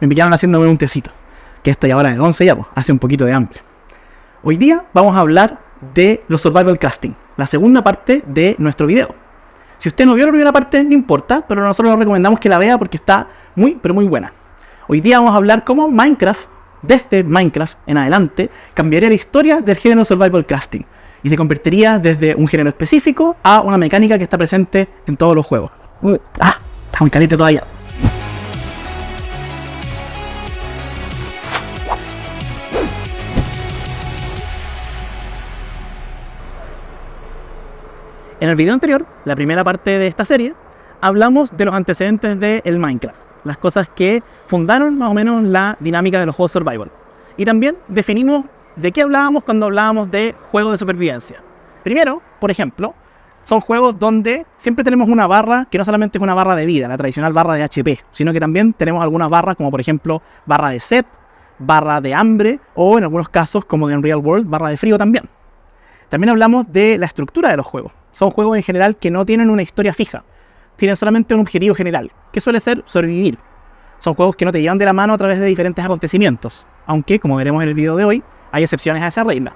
me pillaron haciéndome un tecito, que estoy ahora de 11 ya, pues, hace un poquito de hambre. Hoy día vamos a hablar de los Survival Crafting, la segunda parte de nuestro video. Si usted no vio la primera parte, no importa, pero nosotros le recomendamos que la vea porque está muy, pero muy buena. Hoy día vamos a hablar cómo Minecraft, desde Minecraft en adelante, cambiaría la historia del género Survival Crafting y se convertiría desde un género específico a una mecánica que está presente en todos los juegos. Está muy caliente todavía. En el video anterior, la primera parte de esta serie, hablamos de los antecedentes del Minecraft, las cosas que fundaron más o menos la dinámica de los juegos survival. Y también definimos de qué hablábamos cuando hablábamos de juegos de supervivencia. Primero, por ejemplo, son juegos donde siempre tenemos una barra que no solamente es una barra de vida, la tradicional barra de HP, sino que también tenemos algunas barras como por ejemplo barra de sed, barra de hambre o en algunos casos como en Real World, barra de frío también. También hablamos de la estructura de los juegos. Son juegos en general que no tienen una historia fija, tienen solamente un objetivo general, que suele ser sobrevivir. Son juegos que no te llevan de la mano a través de diferentes acontecimientos, aunque, como veremos en el video de hoy, hay excepciones a esa regla.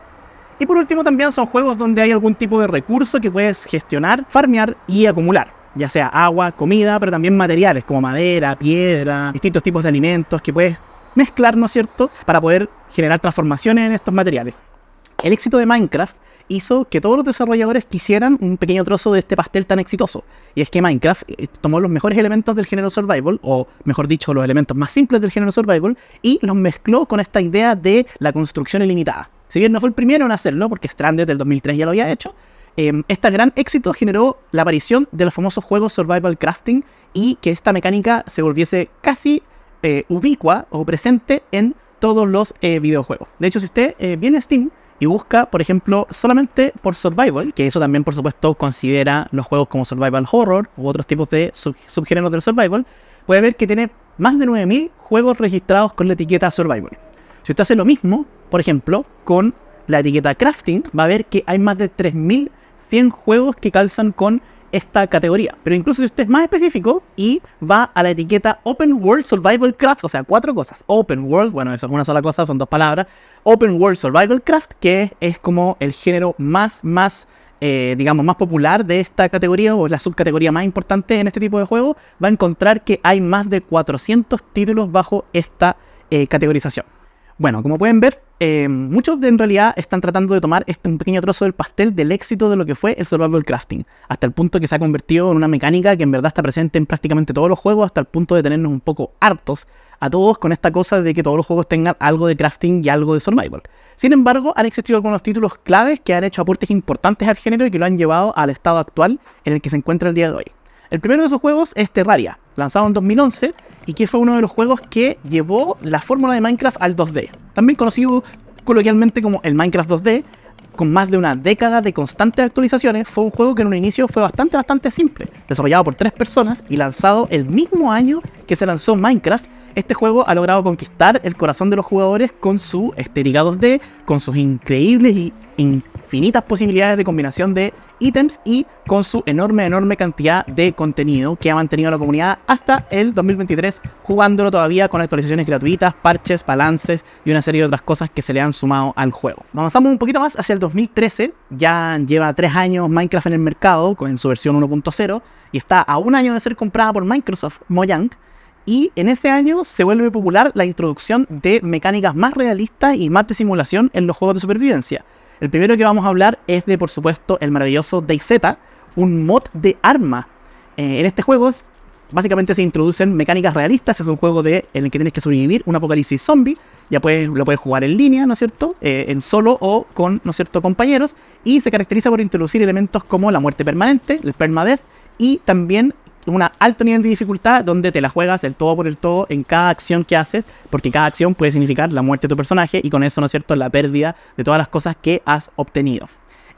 Y por último también son juegos donde hay algún tipo de recurso que puedes gestionar, farmear y acumular, ya sea agua, comida, pero también materiales como madera, piedra, distintos tipos de alimentos que puedes mezclar, ¿no es cierto?, para poder generar transformaciones en estos materiales. El éxito de Minecraft hizo que todos los desarrolladores quisieran un pequeño trozo de este pastel tan exitoso. Y es que Minecraft tomó los mejores elementos del género survival, o mejor dicho, los elementos más simples del género survival, y los mezcló con esta idea de la construcción ilimitada. Si bien no fue el primero en hacerlo, porque Stranded del 2003 ya lo había hecho, este gran éxito generó la aparición de los famosos juegos survival crafting y que esta mecánica se volviese casi ubicua o presente en todos los videojuegos. De hecho, si usted viene a Steam y busca, por ejemplo, solamente por Survival, que eso también, por supuesto, considera los juegos como Survival Horror u otros tipos de subgéneros del Survival, puede ver que tiene más de 9.000 juegos registrados con la etiqueta Survival. Si usted hace lo mismo, por ejemplo, con la etiqueta Crafting, va a ver que hay más de 3.100 juegos que calzan con esta categoría. Pero incluso si usted es más específico y va a la etiqueta Open World Survival Craft, o sea, 4 cosas. Open World, bueno, eso es una sola cosa, son 2 palabras. Open World Survival Craft, que es como el género más popular de esta categoría, o la subcategoría más importante en este tipo de juegos, va a encontrar que hay más de 400 títulos bajo esta categorización. Bueno, como pueden ver, muchos en realidad están tratando de tomar un pequeño trozo del pastel del éxito de lo que fue el Survival Crafting, hasta el punto que se ha convertido en una mecánica que en verdad está presente en prácticamente todos los juegos, hasta el punto de tenernos un poco hartos a todos con esta cosa de que todos los juegos tengan algo de crafting y algo de survival. Sin embargo, han existido algunos títulos claves que han hecho aportes importantes al género y que lo han llevado al estado actual en el que se encuentra el día de hoy. El primero de esos juegos es Terraria, lanzado en 2011 y que fue uno de los juegos que llevó la fórmula de Minecraft al 2D. También conocido coloquialmente como el Minecraft 2D, con más de una década de constantes actualizaciones, fue un juego que en un inicio fue bastante simple, desarrollado por 3 personas y lanzado el mismo año que se lanzó Minecraft. Este juego ha logrado conquistar el corazón de los jugadores con su estética 2D, con sus increíbles y infinitas posibilidades de combinación de ítems y con su enorme cantidad de contenido que ha mantenido a la comunidad hasta el 2023, jugándolo todavía con actualizaciones gratuitas, parches, balances y una serie de otras cosas que se le han sumado al juego. Avanzamos un poquito más hacia el 2013, ya lleva 3 años Minecraft en el mercado en su versión 1.0 y está a un año de ser comprada por Microsoft, Mojang. Y en ese año se vuelve popular la introducción de mecánicas más realistas y más de simulación en los juegos de supervivencia. El primero que vamos a hablar es de, por supuesto, el maravilloso DayZ, un mod de arma. En este juego básicamente se introducen mecánicas realistas, es un juego en el que tienes que sobrevivir un apocalipsis zombie. Ya lo puedes jugar en línea, ¿no es cierto? En solo o con, ¿no es cierto?, compañeros. Y se caracteriza por introducir elementos como la muerte permanente, el permadeath, y también un alto nivel de dificultad donde te la juegas el todo por el todo en cada acción que haces, porque cada acción puede significar la muerte de tu personaje y con eso, ¿no es cierto?, la pérdida de todas las cosas que has obtenido.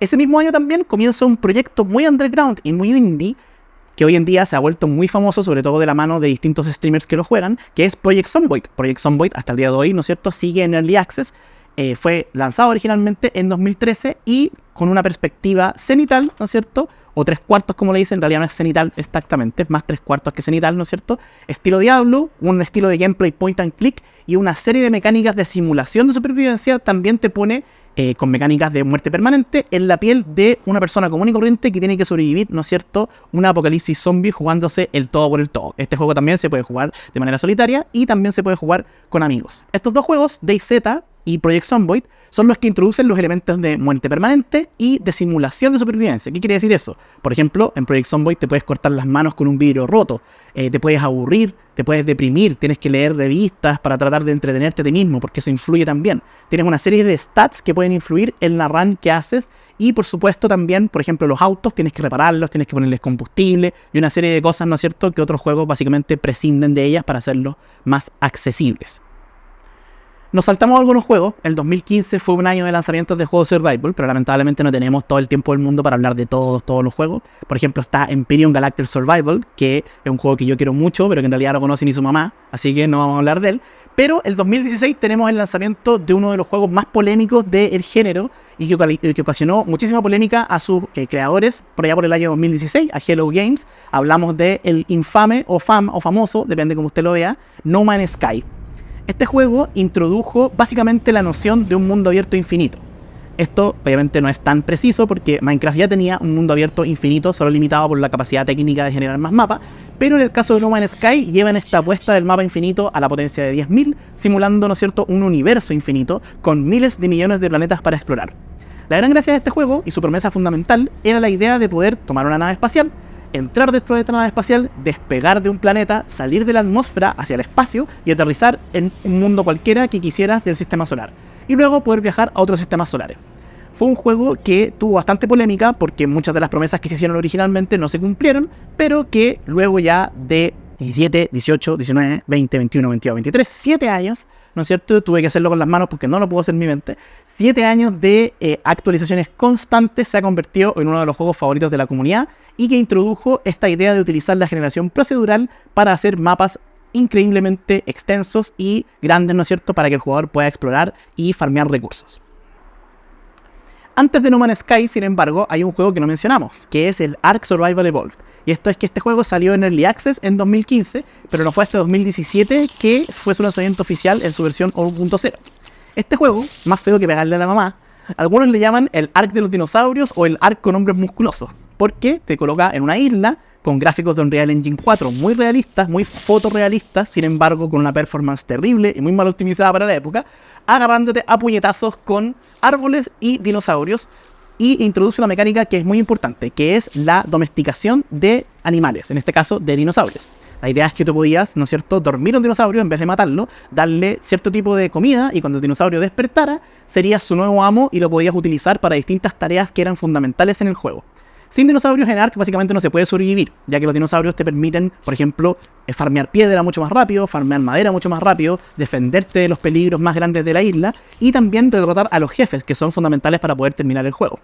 Ese mismo año también comienza un proyecto muy underground y muy indie que hoy en día se ha vuelto muy famoso, sobre todo de la mano de distintos streamers que lo juegan, que es Project Zomboid. Project Zomboid hasta el día de hoy, ¿no es cierto?, sigue en Early Access. Fue lanzado originalmente en 2013 y con una perspectiva cenital, ¿no es cierto?, o 3/4 como le dicen, en realidad no es cenital exactamente, es más 3/4 que cenital, ¿no es cierto? Estilo Diablo, un estilo de gameplay point and click y una serie de mecánicas de simulación de supervivencia también te pone con mecánicas de muerte permanente en la piel de una persona común y corriente que tiene que sobrevivir, ¿no es cierto?, una apocalipsis zombie jugándose el todo por el todo. Este juego también se puede jugar de manera solitaria y también se puede jugar con amigos. Estos dos juegos, DayZ y Project Zomboid, son los que introducen los elementos de muerte permanente y de simulación de supervivencia. ¿Qué quiere decir eso? Por ejemplo, en Project Zomboid te puedes cortar las manos con un vidrio roto, te puedes aburrir, te puedes deprimir, tienes que leer revistas para tratar de entretenerte a ti mismo, porque eso influye también. Tienes una serie de stats que pueden influir en la run que haces y, por supuesto, también, por ejemplo, los autos, tienes que repararlos, tienes que ponerles combustible y una serie de cosas, ¿no es cierto?, que otros juegos básicamente prescinden de ellas para hacerlos más accesibles. Nos saltamos algunos juegos. El 2015 fue un año de lanzamientos de juegos survival, pero lamentablemente no tenemos todo el tiempo del mundo para hablar de todos los juegos. Por ejemplo, está Empyrean Galactic Survival, que es un juego que yo quiero mucho, pero que en realidad no conoce ni su mamá, así que no vamos a hablar de él. Pero el 2016 tenemos el lanzamiento de uno de los juegos más polémicos del género y que ocasionó muchísima polémica a sus creadores por allá por el año 2016, a Hello Games. Hablamos de el infame o famoso, depende como usted lo vea, No Man's Sky. Este juego introdujo básicamente la noción de un mundo abierto infinito. Esto obviamente no es tan preciso porque Minecraft ya tenía un mundo abierto infinito, solo limitado por la capacidad técnica de generar más mapas, pero en el caso de No Man's Sky llevan esta apuesta del mapa infinito a la potencia de 10.000, simulando, ¿no es cierto?, un universo infinito con miles de millones de planetas para explorar. La gran gracia de este juego y su promesa fundamental era la idea de poder tomar una nave espacial, entrar dentro de esta nave espacial, despegar de un planeta, salir de la atmósfera hacia el espacio y aterrizar en un mundo cualquiera que quisieras del sistema solar, y luego poder viajar a otros sistemas solares. Fue un juego que tuvo bastante polémica porque muchas de las promesas que se hicieron originalmente no se cumplieron, pero que luego ya de 17, 18, 19, 20, 21, 22, 23, 7 años, ¿no es cierto? Tuve que hacerlo con las manos porque no lo puedo hacer en mi mente. 7 años de actualizaciones constantes se ha convertido en uno de los juegos favoritos de la comunidad y que introdujo esta idea de utilizar la generación procedural para hacer mapas increíblemente extensos y grandes, ¿no es cierto?, para que el jugador pueda explorar y farmear recursos. Antes de No Man's Sky, sin embargo, hay un juego que no mencionamos, que es el Ark Survival Evolved. Y esto es que este juego salió en Early Access en 2015, pero no fue hasta 2017 que fue su lanzamiento oficial en su versión 1.0. Este juego, más feo que pegarle a la mamá, algunos le llaman el Ark de los dinosaurios o el Ark con hombres musculosos, porque te coloca en una isla con gráficos de Unreal Engine 4 muy realistas, muy fotorrealistas, sin embargo con una performance terrible y muy mal optimizada para la época, agarrándote a puñetazos con árboles y dinosaurios, y introduce una mecánica que es muy importante, que es la domesticación de animales, en este caso de dinosaurios. La idea es que tú podías, ¿no es cierto?, dormir a un dinosaurio en vez de matarlo, darle cierto tipo de comida y cuando el dinosaurio despertara, serías su nuevo amo y lo podías utilizar para distintas tareas que eran fundamentales en el juego. Sin dinosaurios en Ark básicamente no se puede sobrevivir, ya que los dinosaurios te permiten, por ejemplo, farmear piedra mucho más rápido, farmear madera mucho más rápido, defenderte de los peligros más grandes de la isla y también derrotar a los jefes, que son fundamentales para poder terminar el juego.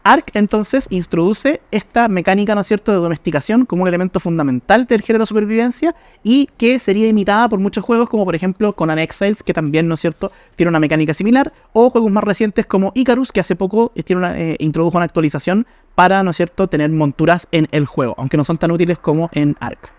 Ark entonces introduce esta mecánica, ¿no es cierto?, de domesticación como un elemento fundamental del género de supervivencia y que sería imitada por muchos juegos como por ejemplo Conan Exiles, que también, ¿no es cierto?, tiene una mecánica similar, o juegos más recientes como Icarus, que hace poco introdujo una actualización para, ¿no es cierto?, tener monturas en el juego, aunque no son tan útiles como en Ark.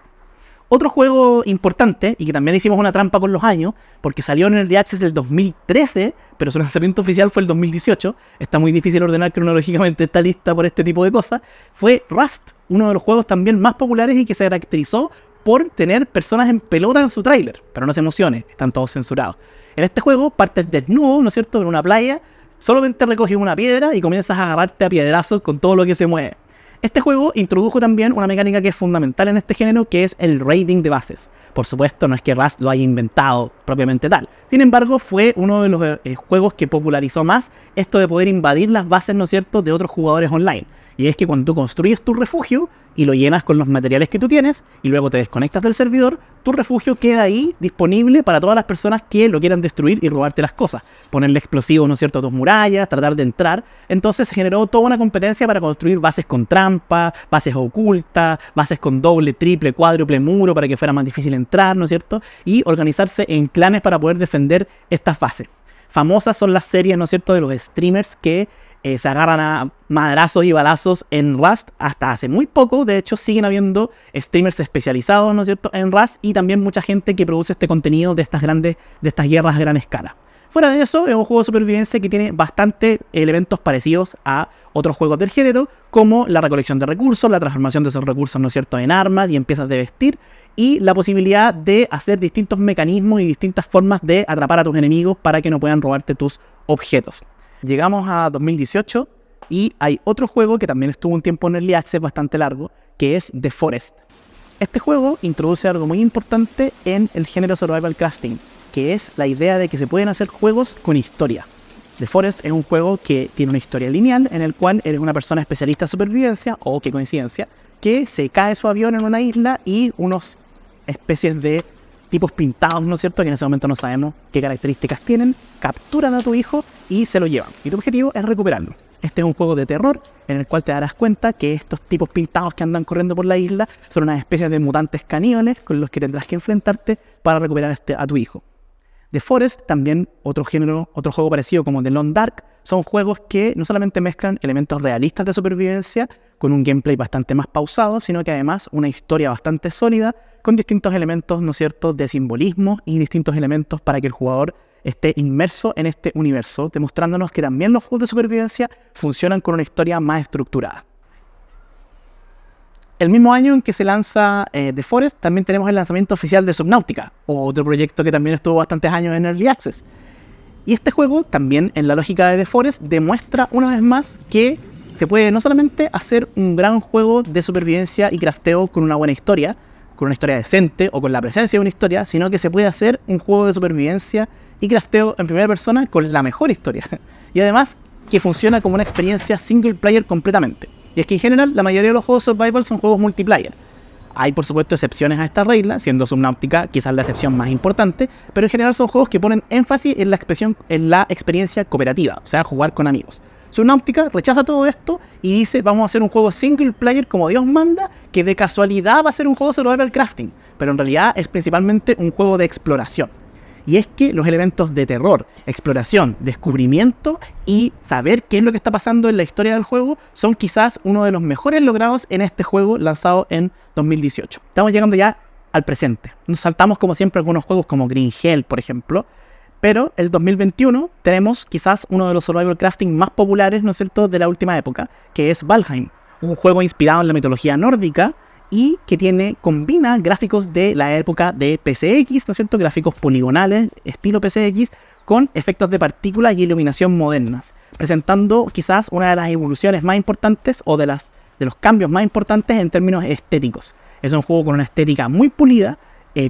Otro juego importante, y que también hicimos una trampa con los años, porque salió en el Early Access del 2013, pero su lanzamiento oficial fue el 2018, está muy difícil ordenar cronológicamente esta lista por este tipo de cosas, fue Rust, uno de los juegos también más populares y que se caracterizó por tener personas en pelota en su tráiler, pero no se emocione, están todos censurados. En este juego partes desnudo, ¿no es cierto?, en una playa, solamente recoges una piedra y comienzas a agarrarte a piedrazos con todo lo que se mueve. Este juego introdujo también una mecánica que es fundamental en este género, que es el raiding de bases. Por supuesto, no es que Rust lo haya inventado propiamente tal. Sin embargo, fue uno de los juegos que popularizó más esto de poder invadir las bases, ¿no es cierto?, de otros jugadores online. Y es que cuando tú construyes tu refugio y lo llenas con los materiales que tú tienes y luego te desconectas del servidor, tu refugio queda ahí disponible para todas las personas que lo quieran destruir y robarte las cosas. Ponerle explosivos, ¿no es cierto?, a tus murallas, tratar de entrar. Entonces se generó toda una competencia para construir bases con trampa, bases ocultas, bases con doble, triple, cuádruple muro para que fuera más difícil entrar, ¿no es cierto? Y organizarse en clanes para poder defender estas bases. Famosas son las series, ¿no es cierto?, de los streamers que se agarran a madrazos y balazos en Rust hasta hace muy poco. De hecho, siguen habiendo streamers especializados, ¿no es cierto?, en Rust, y también mucha gente que produce este contenido de estas guerras a gran escala. Fuera de eso, es un juego de supervivencia que tiene bastante elementos parecidos a otros juegos del género, como la recolección de recursos, la transformación de esos recursos, ¿no es cierto?, en armas y en piezas de vestir, y la posibilidad de hacer distintos mecanismos y distintas formas de atrapar a tus enemigos para que no puedan robarte tus objetos. Llegamos a 2018 y hay otro juego que también estuvo un tiempo en Early Access bastante largo, que es The Forest. Este juego introduce algo muy importante en el género Survival Crafting, que es la idea de que se pueden hacer juegos con historia. The Forest es un juego que tiene una historia lineal en el cual eres una persona especialista en supervivencia, o qué coincidencia, que se cae su avión en una isla y unos especies de tipos pintados, ¿no es cierto?, que en ese momento no sabemos qué características tienen, capturan a tu hijo y se lo llevan. Y tu objetivo es recuperarlo. Este es un juego de terror en el cual te darás cuenta que estos tipos pintados que andan corriendo por la isla son unas especies de mutantes caníbales con los que tendrás que enfrentarte para recuperar a tu hijo. The Forest, también otro juego parecido como The Long Dark, son juegos que no solamente mezclan elementos realistas de supervivencia con un gameplay bastante más pausado, sino que además una historia bastante sólida con distintos elementos, ¿no es cierto?, de simbolismo y distintos elementos para que el jugador esté inmerso en este universo, demostrándonos que también los juegos de supervivencia funcionan con una historia más estructurada. El mismo año en que se lanza The Forest, también tenemos el lanzamiento oficial de Subnautica, otro proyecto que también estuvo bastantes años en Early Access. Y este juego, también en la lógica de The Forest, demuestra una vez más que se puede no solamente hacer un gran juego de supervivencia y crafteo con una buena historia, con una historia decente o con la presencia de una historia, sino que se puede hacer un juego de supervivencia y crafteo en primera persona con la mejor historia. Y además que funciona como una experiencia single player completamente. Y es que en general la mayoría de los juegos survival son juegos multiplayer. Hay por supuesto excepciones a esta regla, siendo Subnautica quizás la excepción más importante, pero en general son juegos que ponen énfasis en la experiencia cooperativa, o sea, jugar con amigos. Subnautica rechaza todo esto y dice: vamos a hacer un juego single player como Dios manda, que de casualidad va a ser un juego survival crafting, pero en realidad es principalmente un juego de exploración. Y es que los elementos de terror, exploración, descubrimiento y saber qué es lo que está pasando en la historia del juego son quizás uno de los mejores logrados en este juego lanzado en 2018. Estamos llegando ya al presente. Nos saltamos como siempre algunos juegos como Green Hell, por ejemplo, pero el 2021 tenemos quizás uno de los survival crafting más populares, ¿no es cierto?, de la última época, que es Valheim, un juego inspirado en la mitología nórdica y que combina gráficos de la época de PCX, ¿no es cierto?, gráficos poligonales, estilo PCX, con efectos de partículas y iluminación modernas, presentando quizás una de las evoluciones más importantes o de los cambios más importantes en términos estéticos. Es un juego con una estética muy pulida,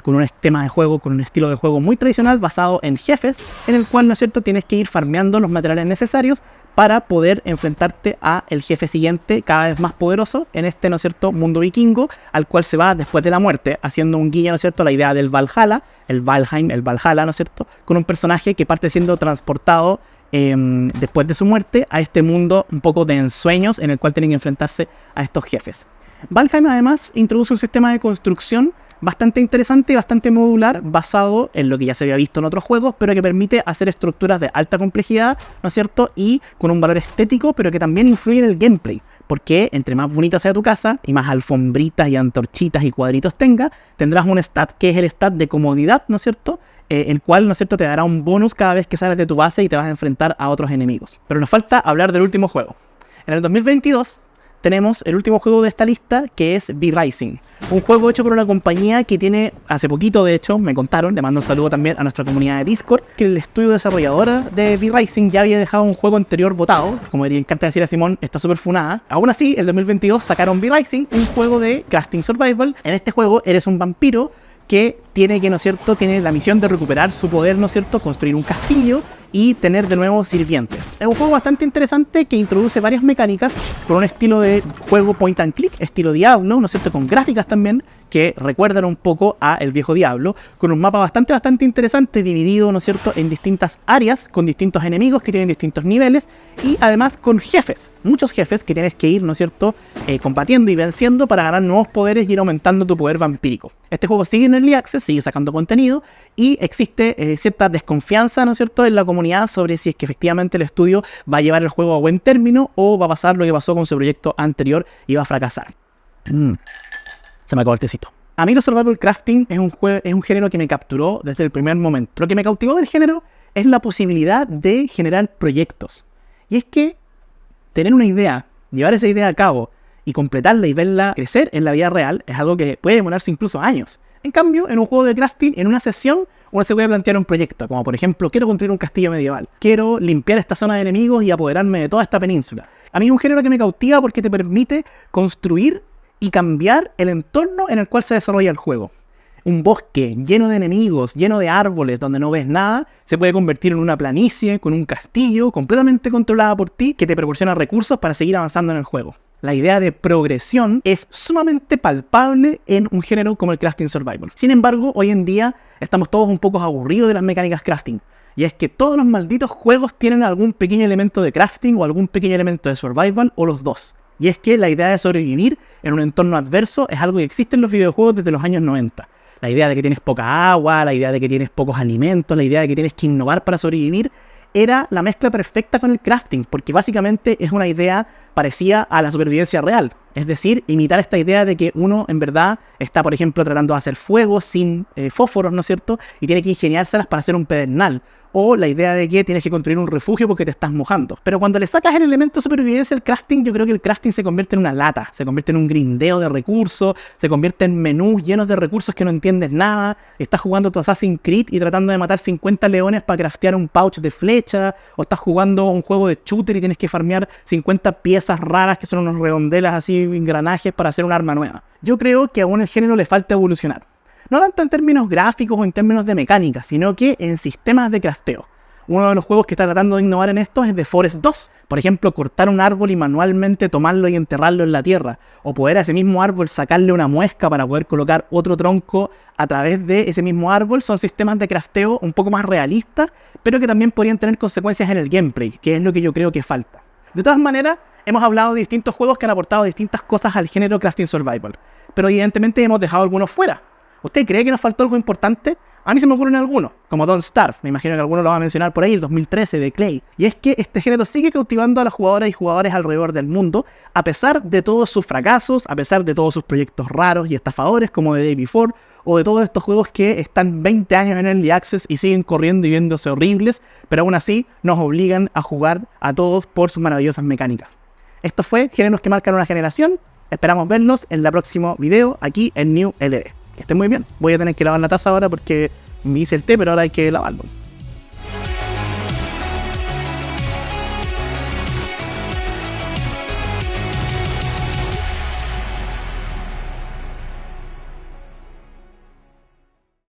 con un esquema de juego, con un estilo de juego muy tradicional basado en jefes, en el cual, ¿no es cierto?, tienes que ir farmeando los materiales necesarios para poder enfrentarte a el jefe siguiente cada vez más poderoso en este, ¿no es cierto?, mundo vikingo, al cual se va después de la muerte, haciendo un guiño, ¿no es cierto?, a la idea del Valhalla, el Valheim, el Valhalla, ¿no es cierto?, con un personaje que parte siendo transportado después de su muerte a este mundo un poco de ensueños en el cual tienen que enfrentarse a estos jefes. Valheim además introduce un sistema de construcción bastante interesante y bastante modular, basado en lo que ya se había visto en otros juegos, pero que permite hacer estructuras de alta complejidad, ¿no es cierto?, y con un valor estético, pero que también influye en el gameplay, porque entre más bonita sea tu casa, y más alfombritas y antorchitas y cuadritos tendrás un stat, que es el stat de comodidad, ¿no es cierto?, el cual, ¿no es cierto?, te dará un bonus cada vez que sales de tu base y te vas a enfrentar a otros enemigos. Pero nos falta hablar del último juego. En el 2022 tenemos el último juego de esta lista, que es V-Rising, un juego hecho por una compañía que tiene, hace poquito de hecho, me contaron, le mando un saludo también a nuestra comunidad de Discord, que el estudio desarrollador de V-Rising ya había dejado un juego anterior botado, como le encanta decir a Simón, está súper funada. Aún así, en el 2022 sacaron V-Rising, un juego de crafting survival. En este juego eres un vampiro que tiene ¿no es cierto?, tiene la misión de recuperar su poder, ¿no es cierto?, construir un castillo y tener de nuevo sirvientes. Es un juego bastante interesante que introduce varias mecánicas con un estilo de juego point and click, estilo Diablo, ¿no es cierto?, con gráficas también que recuerdan un poco a el viejo Diablo, con un mapa bastante interesante, dividido, ¿no es cierto?, en distintas áreas, con distintos enemigos que tienen distintos niveles, y además con jefes, muchos jefes que tienes que ir, ¿no es cierto?, combatiendo y venciendo para ganar nuevos poderes y ir aumentando tu poder vampírico. Este juego sigue en Early Access, sigue sacando contenido, y existe cierta desconfianza, ¿no es cierto?, en la comunidad sobre si es que efectivamente el estudio va a llevar el juego a buen término o va a pasar lo que pasó con su proyecto anterior y va a fracasar. Se me acabó el tecito. A mí el survival crafting es un género que me capturó desde el primer momento. Lo que me cautivó del género es la posibilidad de generar proyectos. Y es que tener una idea, llevar esa idea a cabo y completarla y verla crecer en la vida real es algo que puede demorarse incluso años. En cambio, en un juego de crafting, en una sesión, uno se puede plantear un proyecto, como por ejemplo, quiero construir un castillo medieval, quiero limpiar esta zona de enemigos y apoderarme de toda esta península. A mí es un género que me cautiva porque te permite construir y cambiar el entorno en el cual se desarrolla el juego. Un bosque lleno de enemigos, lleno de árboles, donde no ves nada, se puede convertir en una planicie, con un castillo completamente controlada por ti, que te proporciona recursos para seguir avanzando en el juego. La idea de progresión es sumamente palpable en un género como el Crafting Survival. Sin embargo, hoy en día estamos todos un poco aburridos de las mecánicas crafting. Y es que todos los malditos juegos tienen algún pequeño elemento de crafting o algún pequeño elemento de survival o los dos. Y es que la idea de sobrevivir en un entorno adverso es algo que existe en los videojuegos desde los años 90. La idea de que tienes poca agua, la idea de que tienes pocos alimentos, la idea de que tienes que innovar para sobrevivir, era la mezcla perfecta con el crafting, porque básicamente es una idea parecida a la supervivencia real. Es decir, imitar esta idea de que uno en verdad está, por ejemplo, tratando de hacer fuego sin fósforos, ¿no es cierto? Y tiene que ingeniárselas para hacer un pedernal. O la idea de que tienes que construir un refugio porque te estás mojando. Pero cuando le sacas el elemento de supervivencia al crafting, yo creo que el crafting se convierte en una lata, se convierte en un grindeo de recursos, se convierte en menús llenos de recursos que no entiendes nada. Estás jugando tu Assassin's Creed y tratando de matar 50 leones para craftear un pouch de flecha, o estás jugando un juego de shooter y tienes que farmear 50 piezas raras que son unos redondelas así, engranajes para hacer un arma nueva. Yo creo que aún el género le falta evolucionar. No tanto en términos gráficos o en términos de mecánica, sino que en sistemas de crafteo. Uno de los juegos que está tratando de innovar en esto es The Forest 2. Por ejemplo, cortar un árbol y manualmente tomarlo y enterrarlo en la tierra. O poder a ese mismo árbol sacarle una muesca para poder colocar otro tronco a través de ese mismo árbol. Son sistemas de crafteo un poco más realistas, pero que también podrían tener consecuencias en el gameplay, que es lo que yo creo que falta. De todas maneras, hemos hablado de distintos juegos que han aportado distintas cosas al género Crafting Survival. Pero evidentemente hemos dejado algunos fuera. ¿Usted cree que nos faltó algo importante? A mí se me ocurren algunos, como Don't Starve, me imagino que alguno lo va a mencionar por ahí, el 2013 de Clay. Y es que este género sigue cautivando a las jugadoras y jugadores alrededor del mundo, a pesar de todos sus fracasos, a pesar de todos sus proyectos raros y estafadores como The Day Before, o de todos estos juegos que están 20 años en Early Access y siguen corriendo y viéndose horribles, pero aún así nos obligan a jugar a todos por sus maravillosas mecánicas. Esto fue Géneros que marcan una generación. Esperamos verlos en el próximo video aquí en New LD. Que estén muy bien. Voy a tener que lavar la taza ahora porque me hice el té, pero ahora hay que lavarlo.